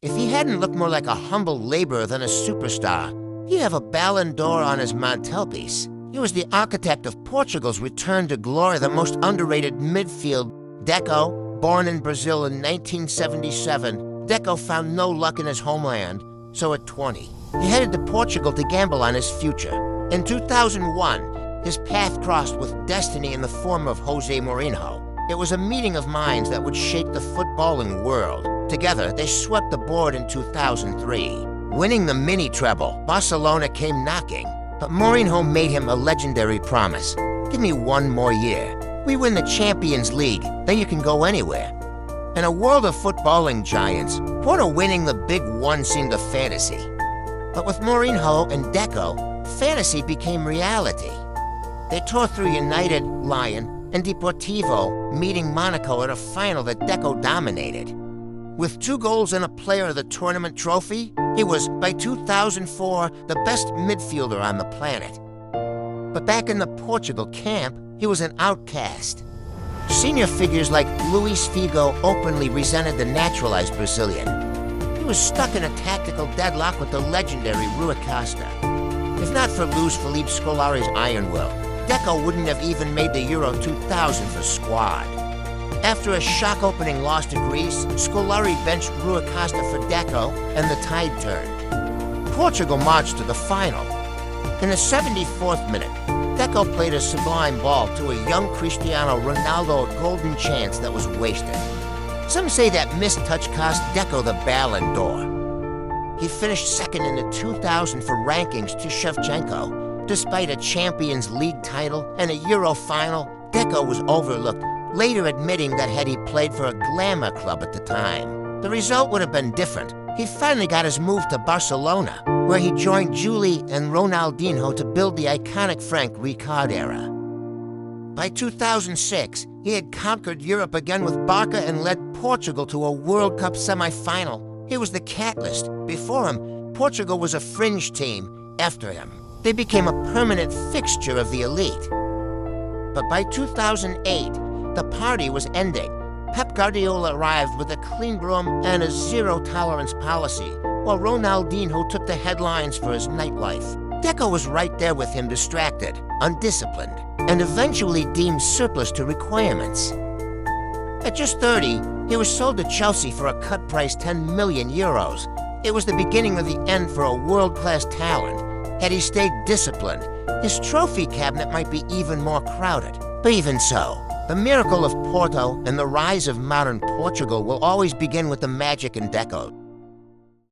If he hadn't looked more like a humble laborer than a superstar, he'd have a Ballon d'Or on his mantelpiece. He was the architect of Portugal's return to glory, the most underrated midfield. Deco, born in Brazil in 1977, Deco found no luck in his homeland, so at 20, he headed to Portugal to gamble on his future. In 2001, his path crossed with destiny in the form of Jose Mourinho. It was a meeting of minds that would shake the footballing world. Together, they swept the board in 2003. Winning the mini-treble, Barcelona came knocking, but Mourinho made him a legendary promise. Give me one more year. We win the Champions League, then you can go anywhere. In a world of footballing giants, Porto winning the big one seemed a fantasy. But with Mourinho and Deco, fantasy became reality. They tore through United, Lyon, and Deportivo, meeting Monaco at a final that Deco dominated. With 2 goals and a Player of the Tournament trophy, he was, by 2004, the best midfielder on the planet. But back in the Portugal camp, he was an outcast. Senior figures like Luis Figo openly resented the naturalized Brazilian. He was stuck in a tactical deadlock with the legendary Rijkaard. If not for Luis Felipe Scolari's iron will, Deco wouldn't have even made the Euro 2000 for squad. After a shock-opening loss to Greece, Scolari benched Rijkaard for Deco, and the tide turned. Portugal marched to the final. In the 74th minute, Deco played a sublime ball to a young Cristiano Ronaldo, a golden chance that was wasted. Some say that missed touch cost Deco the Ballon d'Or. He finished second in the 2000 for rankings to Shevchenko. Despite a Champions League title and a Euro final, Deco was overlooked, later admitting that had he played for a glamour club at the time, the result would have been different. He finally got his move to Barcelona, where he joined Juli and Ronaldinho to build the iconic Frank Rijkaard era. By 2006, he had conquered Europe again with Barca and led Portugal to a World Cup semi-final. He was the catalyst. Before him, Portugal was a fringe team. After him, they became a permanent fixture of the elite. But by 2008, the party was ending. Pep Guardiola arrived with a clean room and a zero-tolerance policy, while Ronaldinho took the headlines for his nightlife. Deco was right there with him, distracted, undisciplined, and eventually deemed surplus to requirements. At just 30, he was sold to Chelsea for a cut price 10 million euros. It was the beginning of the end for a world-class talent. Had he stayed disciplined, his trophy cabinet might be even more crowded. But even so, the miracle of Porto and the rise of modern Portugal will always begin with the magic in Deco.